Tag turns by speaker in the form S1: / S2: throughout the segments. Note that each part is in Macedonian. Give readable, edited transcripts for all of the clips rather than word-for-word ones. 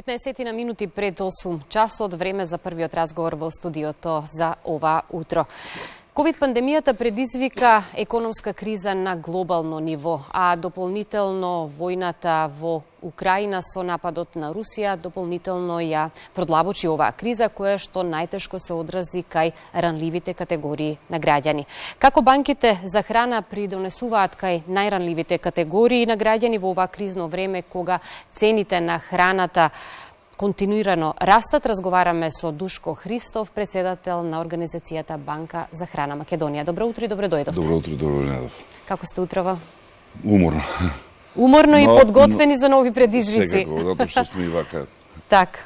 S1: 15 на минути пред 8 часот, време за првиот разговор во студиото за ова утро. COVID-пандемијата предизвика економска криза на глобално ниво, а дополнително војната во Украина со нападот на Русија дополнително ја продлабочи оваа криза, која што најтешко се одрази кај ранливите категории на граѓани. Како банките за храна придонесуваат кај најранливите категории на граѓани во ова кризно време, кога цените на храната континуирано растат, разговараме со Душко Христов, председател на организацијата Банка за храна Македонија. Добро утро и добро дојдовте.
S2: Добро утро и добро дојдов.
S1: Како сте утрово?
S2: Уморно.
S1: Уморно и подготвени за нови предизвици.
S2: Секако, затоа што сме и вака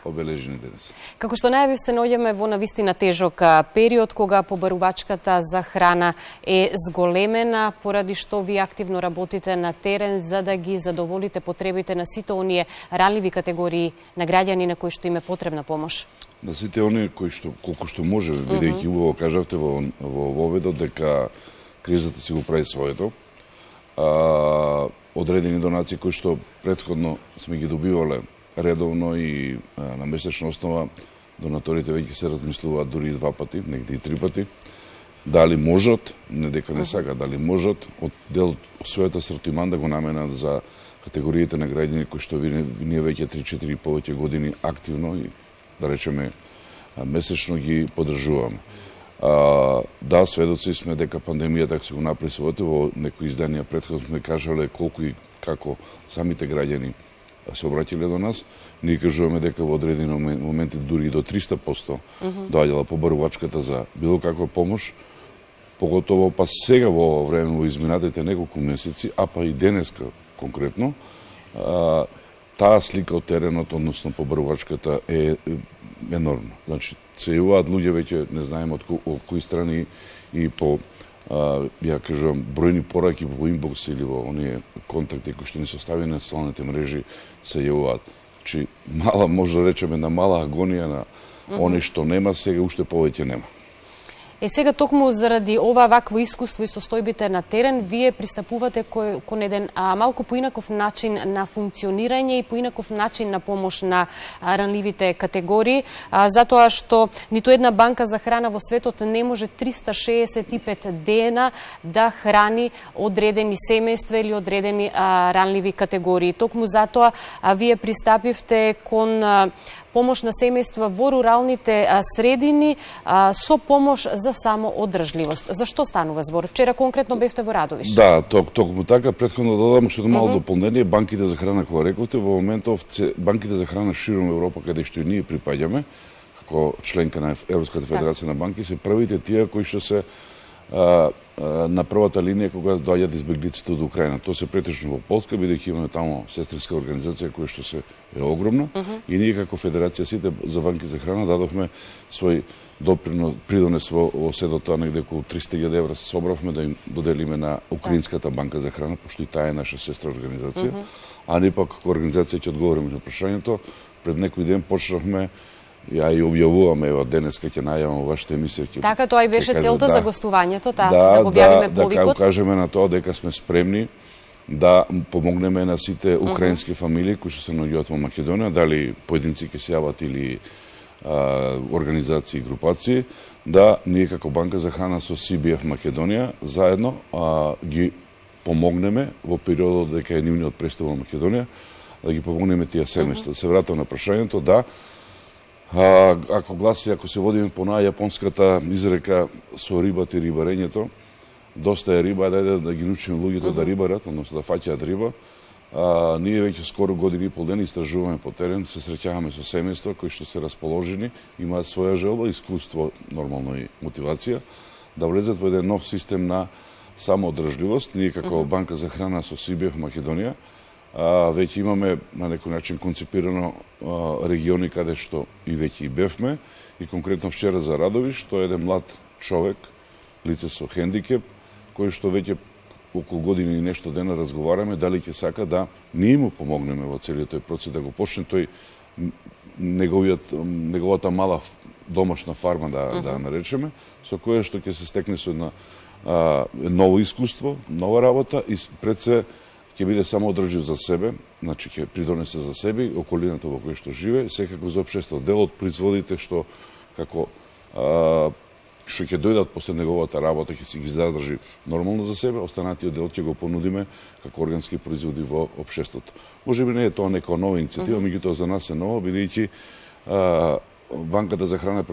S2: обележени денес.
S1: Како што најавив, се наоѓаме во навистина тежок период, кога побарувачката за храна е зголемена, поради што ви активно работите на терен за да ги задоволите потребите на сите оние ранливи категории на граѓани на кои што им е потребна помош.
S2: На сите оние кои што колку што може, бидејќи убаво кажавте во воведот дека кризата си го прави своето. Одредени донации кои што претходно сме ги добивале редовно и на месечна основа, донаторите веќе се размислуваат дури и 2 пати, негде и 3 пати, дали можат, не дека не сакаат, дали можат од дел својот асортиман да го наменат за категориите на граѓани кои што ние веќе 3-4 и повеќе години активно и, да речеме, месечно ги поддржуваме. Да, сведоци сме дека пандемијата, ако се го направи своето, во некои изданија претходно сме кажале колку и како самите граѓани се обраќале до нас. Ние кажуваме дека во одредени моменти дури и до 300% доаѓала побарувачката за било каква помош, поготово па сега во ова време во изминатите неколку месеци, а па и денеска конкретно, таа слика од теренот, односно побарувачката е енормна. Значи, се јавуваат луѓе, веќе не знаеме од кои страни и по ја кажувам, бројни пораки во инбокс или во оние контакти кои што ни се остави на социјалните мрежи се јавуваат. Значи, мала, може да речеме, на мала агонија на они што нема, сега уште повеќе нема.
S1: Сега токму заради ова вакво искуство и состојбите на терен, вие пристапувате кон еден малку поинаков начин на функционирање и поинаков начин на помош на ранливите категории, затоа што ниту една банка за храна во светот не може 365 дена да храни одредени семејства или одредени ранливи категории. Токму затоа вие пристапивте кон помош на семејства во руралните средини со помош за само одржливост. За што станува збор? Вчера конкретно бевте во Радовиш.
S2: Да, токму така, претходно додам што мало дополнение, банките за храна, кога рековте, во моментов банките за храна широм Европа, каде што и ние припаѓаме, како членка на Европската федерација на банки, се првите тие кои што се на првата линија кога доаѓаат избеглиците од Украина. Тоа се претежно во Полска, бидејќи имаме таму сестринска организација која што се е огромна и ние како федерација сите за банки за храна дадовме свој придонес во седо тоа, негде околу 300.000 евра се собравме да им доделиме на Украинската банка за храна, пошто и таа е наша сестра организација, а ние пак како организација ќе одговориме на прашањето. Пред некој ден почнавме, ја и објавуваме, ева денеска ќе најавам во вашата емисија.
S1: Така, тоа и беше целта за гостувањето, да го објавиме повикот.
S2: Да кажеме на тоа дека сме спремни да помогнеме на сите украински фамилии кои што се наоѓаат во Македонија, дали поединци ќе се јават или организации и групации, да ние како Банка за храна со CBF Македонија заедно ги помогнеме во периодот дека е нивниот престап во Македонија, да ги помогнеме тие семејства. Се вратам на прашањето, да, ако гласи, ако се водиме по јапонската изрека со рибата и рибарењето, доста е риба, дајде да ги научиме луѓето да рибарат, односно да фаќаат риба. Ние веќе скоро години и пол ден истражуваме по терен, се среќаваме со семејства кои што се расположени, имаат своја желба, искуство, нормално и мотивација, да влезат во еден нов систем на самоодржливост. Ние како Банка за храна со CBF Македонија веќе имаме на некој начин концепирано региони каде што и веќе и бевме, и конкретно вчера за Радовиш, тоа е еден млад човек, лице со хендикеп, кој што веќе околу години и нешто дена разговараме дали ќе сака да ние му помогнеме во целиот тој процес, да го почне тој неговата мала домашна фарма, да наречеме, со која што ќе се стекне со една ново искуство, нова работа и пред се ќе биде само одржив за себе, значи ќе придонесе за себе и околината во која што живее, секако за општество. Дел од производите што како што ќе дојдат после неговата работа, ќе си ги задржи нормално за себе, останатиот дел ќе го понудиме како органски производи во општеството. Може би не е тоа нека нова иницијатива, меѓутоа за нас е нова, бидејќи банката за храна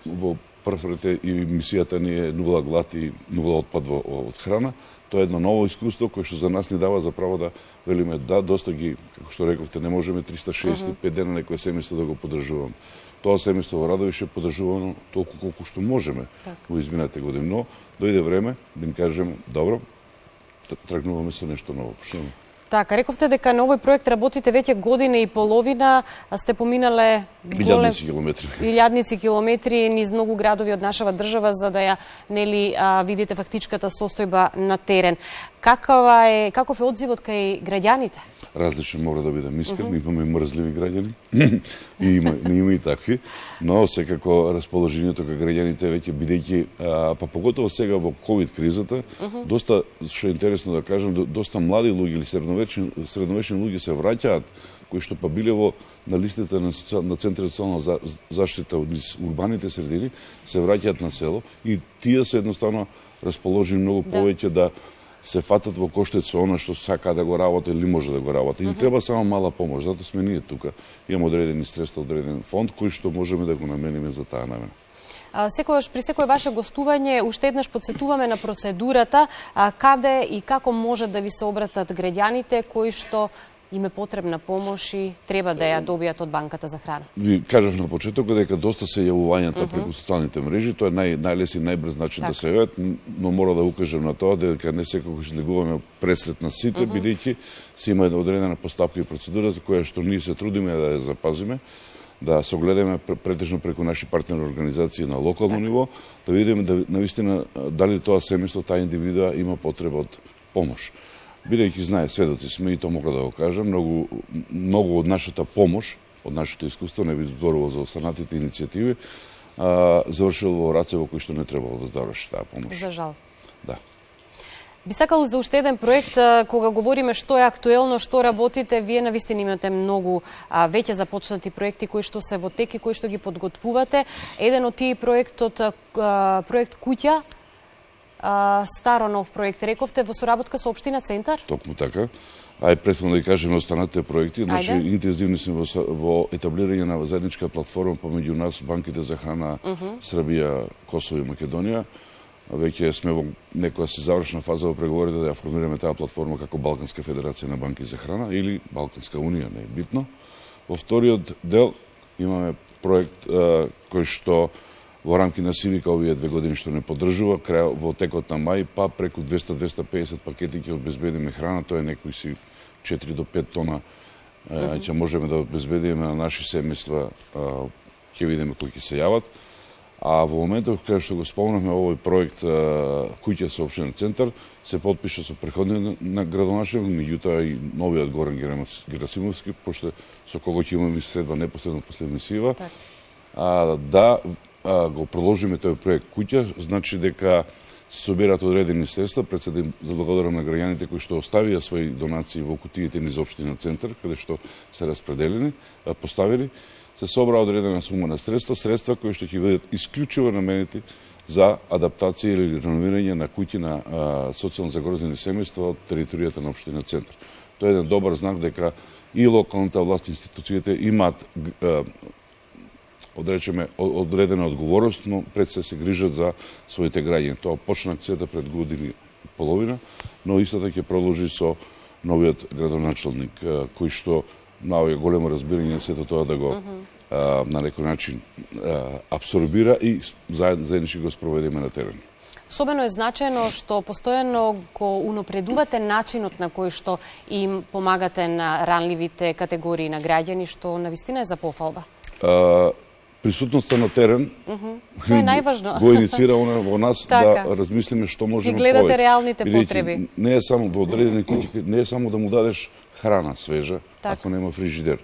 S2: во прв ред и мисијата ни е нула глад и нула отпад од храна. Тоа е едно ново искуство кое што за нас ни дава за право да велиме да, доста ги, како што рековте, не можеме 365 дена некое семејство да го поддржуваме. Тоа семејство во Радовиш е поддржувано толку колку што можеме во изминалите години, но дојде време да им кажеме добро, тргнуваме со нешто ново.
S1: Така, рековте дека на овој проект работите веќе година и половина, сте поминале илјадници километри низ многу градови од нашава држава за да ја видите фактичката состојба на терен. Каков е одзивот кај граѓаните?
S2: Различен, мора да бидем искрен, имаме мрзливи граѓани и има и такви, но секако расположението кај граѓаните веќе бидејќи, па поготово сега во ковид кризата, доста, што е интересно да кажам, доста млади луѓе или средновечни луѓе се враќаат, кои што па биле на листите на Центарот за социјална заштита од урбаните средини, се враќаат на село и тие се едноставно расположени многу повеќе да се фатат во коштец со она што сака да го работи или може да го работи. И треба само мала помош, затоа сме ние тука. Имаме одредени средства, одреден фонд кој што можеме да го намениме за таа намена.
S1: Секогаш при секој ваше гостување уште еднаш потсетуваме на процедурата, каде и како може да ви се обратат граѓаните кои што им е потребна помош и треба да ја добијат од банката за храна.
S2: Ви кажав на почетокот дека доста се јавувањата преку социјалните мрежи, тоа е најлесен и најбрз начин да се јават, но мора да укажем на тоа дека не секогаш излегуваме пресрет на сите, бидејќи се има одредена постапка и процедура за која што ние се трудиме да ја запазиме, да согледаме претежно преку наши партнери организации на локално ниво, да видиме навистина дали тоа семејство, таа индивидуа има потреба од помош. Бидејќи знае, сведоци сме и тоа мога да го кажам, многу од нашата помош, од нашето искуство, не би зборувал за останатите иницијативи, завршило во раце во кои што не требало да заврши таа помош.
S1: За жал.
S2: Да.
S1: Би сакало за уште еден проект, кога говориме што е актуелно, што работите, вие навистина имате многу веќе започнати проекти кои што се во тек и кои што ги подготвувате. Еден од тие проект Куќа, старо нов проект, рековте, во соработка со Општина Центар?
S2: Токму така. Претходно да кажеме останатите проекти. Значи, интензивни сме во етаблирање на заедничка платформа помеѓу нас, банките за храна Србија, Косово и Македонија. Веќе сме во некоја си завршна фаза во преговорите да ја формираме таа платформа како Балканска федерација на банки за храна или Балканска унија, не е битно. Во вториот дел имаме проект кој што во рамки на Сивика овие 2 години што не поддржува, во текот на мај, па преку 200-250 пакети ќе обезбедиме храна, тоа е некои си 4 до 5 тона, ќе можеме да обезбедиме на наши семејства, ќе видиме кои ќе се јават. А во моментот кога што го спомнавме овој проект Куќа со Општинен центар, се потпиша со преходниот на градоначелник, меѓутоа и новиот Горан Герасимовски, пошто со кого ќе имаме средба непосредно после мисија, да го продолжиме тој проект Куќа, значи дека се собираат одредени средства, пред се да им заблагодарам на граѓаните кои што оставија своји донации во кутиите низ Општинен центар, каде што се распределени, поставени, се собра одредена сума на средства кои што ќе бидат исклучиво наменети за адаптација или реновирање на куќи на социјално загрозени семејства од територијата на Општина Центар. Тоа е еден добар знак дека и локалната власт, институциите имаат одредена одговорност, но пред се грижат за своите граѓани. Тоа почна акцијата пред години и половина, но истата ќе продолжи со новиот градоначелник, кој што на овој големо разбирање сето тоа да го на некој начин абсорбира и заеднички го спроведеме на терен.
S1: Особено е значајно што постојано го унапредувате начинот на кој што им помагате на ранливите категории на граѓани, што навистина е за пофалба.
S2: Присутноста на терен
S1: тоа е најважно.
S2: Го иницира во нас да размислиме што можеме повеќе.
S1: И гледате реалните потреби.
S2: Не е само во одредени куќи, не е само да му дадеш храна свежа, ако нема фрижидер.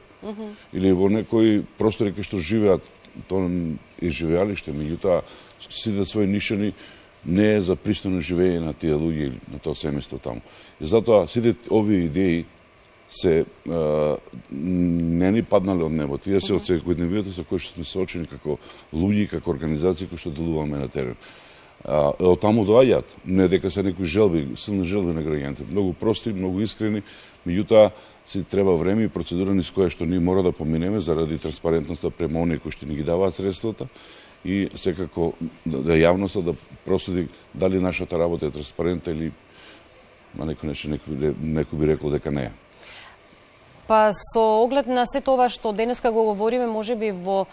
S2: Или во некои простори кои што живеат, тоа е живеалиште, меѓутоа сите своји нишани не е за пристојно живење на тие луѓе или на тоа семејство таму. И затоа сите овие идеи се не ни паднале од небо. Тие се од секојдневието со кои што сме соочени како луѓе, како организации кои што делуваме на терен. Од таму доаѓаат, не дека се некои желби, силни желби на граѓаните, многу прости, многу искрени, меѓутоа си треба време и процедура низ која што ние мора да поминеме заради транспарентноста према оние кои што ни ги даваат средствата и секако да јавноста да просуди дали нашата работа е транспарентна или на некој начин некој би рекол дека не е.
S1: Па со оглед на се тоа што денеска го говориме, можеби во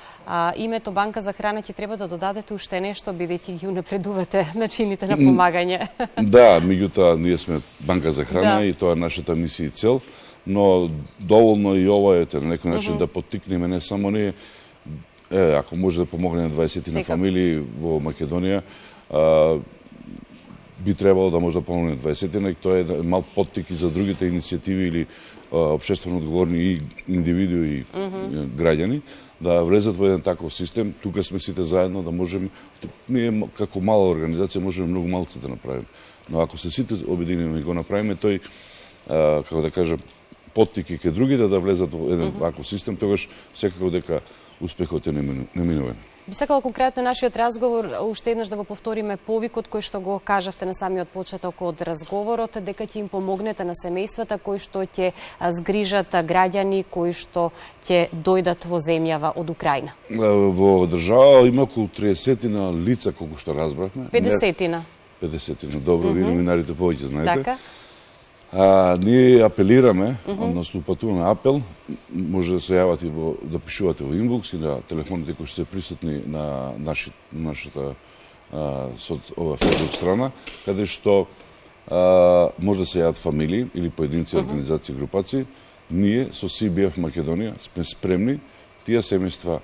S1: името Банка за храна ќе треба да додадете уште нешто, бидејќи ги унапредувате начините на помагање.
S2: Да, меѓутоа ние сме Банка за храна и тоа е нашата мисија и цел, но доволно и ова е на некој начин да поттикнеме не само ние, ако може да помогне на 20 на фамилии во Македонија, би требало да може да помогне 20, тоа е мал поттик и за другите иницијативи или општествено одговорни и индивидуи и граѓани да влезат во еден таков систем. Тука сме сите заедно да можеме, ние како мала организација можеме многу малце да направиме. Но ако се сите обединеме и го направиме, тој, како да кажам, поттик и ке другите да влезат во еден таков систем, тогаш секако дека успехот е неминуван.
S1: Би сакала конкретно нашиот разговор уште еднаш да го повториме повикот кој што го кажавте на самиот почеток од разговорот, дека ќе им помогнете на семејствата кои што ќе згрижат граѓани кои што ќе дојдат во земјава од Украина.
S2: Во држава има околу 30 лица, колку што разбрахме.
S1: 50.
S2: 50, добро, ви номинарите повеќе знаете.
S1: Така.
S2: Ние апелираме, односно упатуваме апел, може да се јавате да пишувате во инбокс и на телефоните кои што се присутни на нашата ова фейсбук страна, каде што може да се јават фамилии или поединци, организации, групации. Ние со CBF Македонија сме спремни тие семејства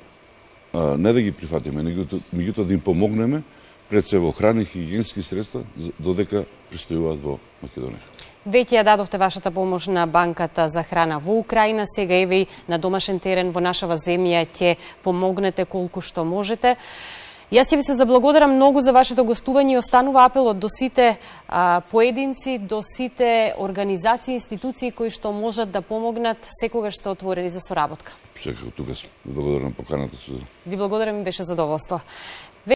S2: не да ги прифатиме, меѓутоа да им помогнеме пред се во храни и хигиенски средства додека пристојуваат во Македонија.
S1: Веќе ја дадовте вашата помош на Банката за храна во Украина, сега еве и на домашен терен во нашава земја ќе помогнете колку што можете. Јас ќе ви се заблагодарам многу за вашето гостување и останува апелот до сите поединци, до сите организации, институции кои што можат да помогнат, секогаш сте отворени за соработка.
S2: Секако тука сме. Благодарам поканата.
S1: Ви благодарам и беше задоволство.